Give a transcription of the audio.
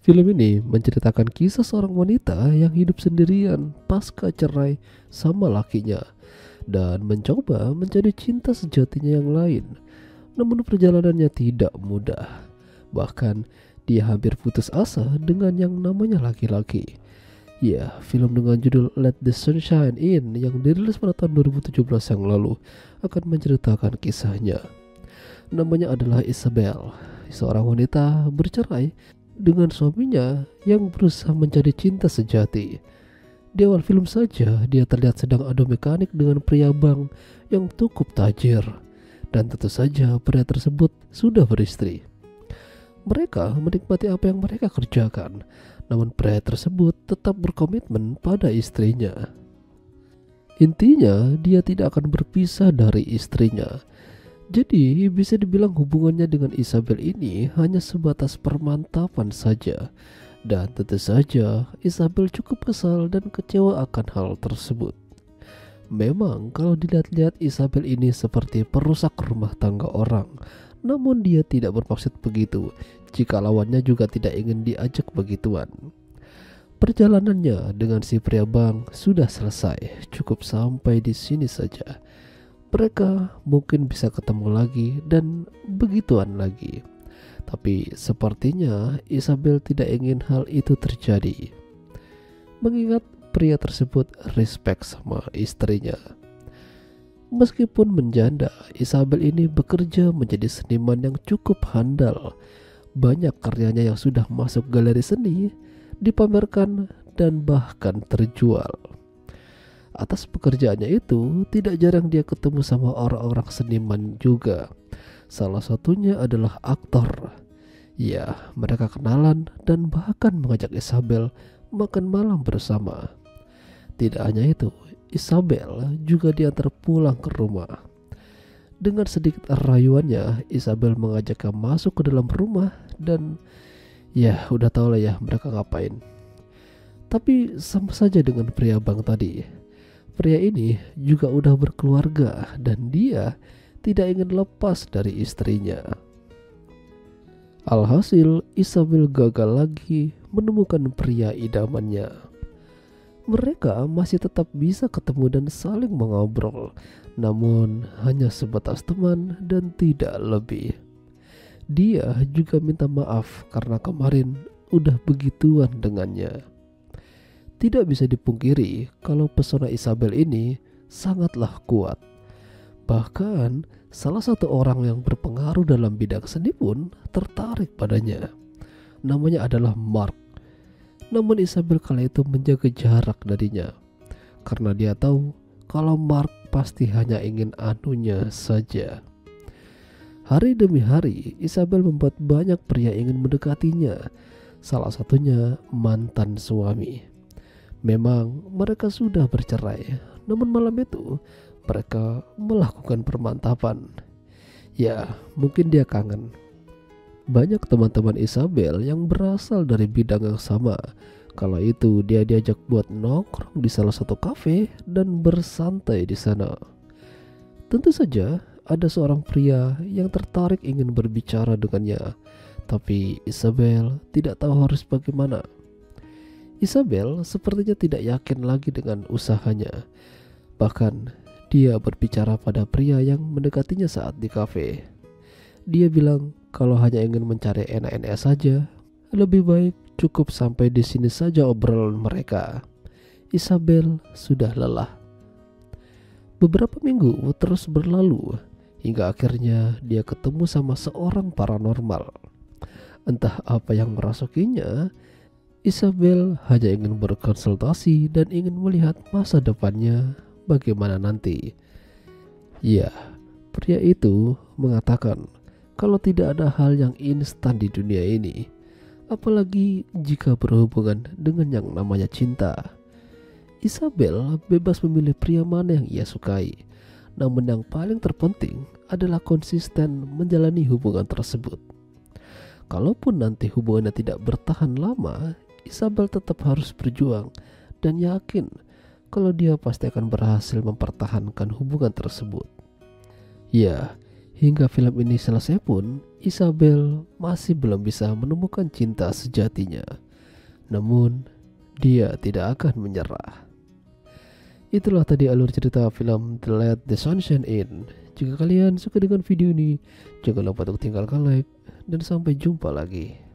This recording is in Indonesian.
Film ini menceritakan kisah seorang wanita yang hidup sendirian pasca cerai sama lakinya dan mencoba mencari cinta sejatinya yang lain. Namun perjalanannya tidak mudah. Bahkan dia hampir putus asa dengan yang namanya laki-laki. Ya, film dengan judul Let the Sunshine In yang dirilis pada tahun 2017 yang lalu akan menceritakan kisahnya. Namanya adalah Isabel, seorang wanita bercerai dengan suaminya yang berusaha mencari cinta sejati. Di awal film saja dia terlihat sedang adu mekanik dengan pria bank yang cukup tajir. Dan tentu saja pria tersebut sudah beristri. Mereka menikmati apa yang mereka kerjakan, namun pria tersebut tetap berkomitmen pada istrinya. Intinya dia tidak akan berpisah dari istrinya. Jadi bisa dibilang hubungannya dengan Isabel ini hanya sebatas permantapan saja. Dan tentu saja Isabel cukup kesal dan kecewa akan hal tersebut. Memang kalau dilihat-lihat Isabel ini seperti perusak rumah tangga orang. Namun dia tidak bermaksud begitu jika lawannya juga tidak ingin diajak begituan. Perjalanannya dengan si pria bank sudah selesai, cukup sampai di sini saja. Mereka mungkin bisa ketemu lagi dan begituan lagi. Tapi sepertinya Isabel tidak ingin hal itu terjadi. Mengingat pria tersebut respect sama istrinya. Meskipun menjanda, Isabel ini bekerja menjadi seniman yang cukup handal. Banyak karyanya yang sudah masuk galeri seni, dipamerkan dan bahkan terjual. Atas pekerjaannya itu, tidak jarang dia ketemu sama orang-orang seniman juga. Salah satunya adalah aktor. Ya, mereka kenalan dan bahkan mengajak Isabel makan malam bersama. Tidak hanya itu, Isabel juga diantar pulang ke rumah. Dengan sedikit rayuannya, Isabel mengajaknya masuk ke dalam rumah dan ya udah tau lah ya mereka ngapain. Tapi sama saja dengan pria bank tadi. Pria ini juga udah berkeluarga dan dia tidak ingin lepas dari istrinya. Alhasil Isabel gagal lagi menemukan pria idamannya. Mereka masih tetap bisa ketemu dan saling mengobrol, namun hanya sebatas teman dan tidak lebih. Dia juga minta maaf karena kemarin udah begituan dengannya. Tidak bisa dipungkiri kalau pesona Isabel ini sangatlah kuat. Bahkan salah satu orang yang berpengaruh dalam bidang seni pun tertarik padanya. Namanya adalah Mark. Namun Isabel kala itu menjaga jarak darinya karena dia tahu kalau Mark pasti hanya ingin anunya saja. Hari demi hari Isabel membuat banyak pria ingin mendekatinya, salah satunya mantan suami. Memang mereka sudah bercerai, namun malam itu mereka melakukan permantapan. Ya, mungkin dia kangen. Banyak teman-teman Isabel yang berasal dari bidang yang sama. Kala itu dia diajak buat nongkrong di salah satu kafe dan bersantai di sana. Tentu saja ada seorang pria yang tertarik ingin berbicara dengannya, tapi Isabel tidak tahu harus bagaimana. Isabel sepertinya tidak yakin lagi dengan usahanya. Bahkan dia berbicara pada pria yang mendekatinya saat di kafe. Dia bilang kalau hanya ingin mencari enak-enak saja, lebih baik cukup sampai di sini saja obrolan mereka. Isabel sudah lelah. Beberapa minggu terus berlalu hingga akhirnya dia ketemu sama seorang paranormal. Entah apa yang merasukinya, Isabel hanya ingin berkonsultasi dan ingin melihat masa depannya bagaimana nanti. Ya, pria itu mengatakan kalau tidak ada hal yang instan di dunia ini, apalagi jika berhubungan dengan yang namanya cinta. Isabel bebas memilih pria mana yang ia sukai, namun yang paling terpenting adalah konsisten menjalani hubungan tersebut. Kalaupun nanti hubungannya tidak bertahan lama, Isabel tetap harus berjuang dan yakin kalau dia pasti akan berhasil mempertahankan hubungan tersebut. Ya, Hingga film ini selesai pun, Isabel masih belum bisa menemukan cinta sejatinya. Namun, dia tidak akan menyerah. Itulah tadi alur cerita film The Let the Sunshine In. Jika kalian suka dengan video ini, jangan lupa untuk tinggalkan like dan sampai jumpa lagi.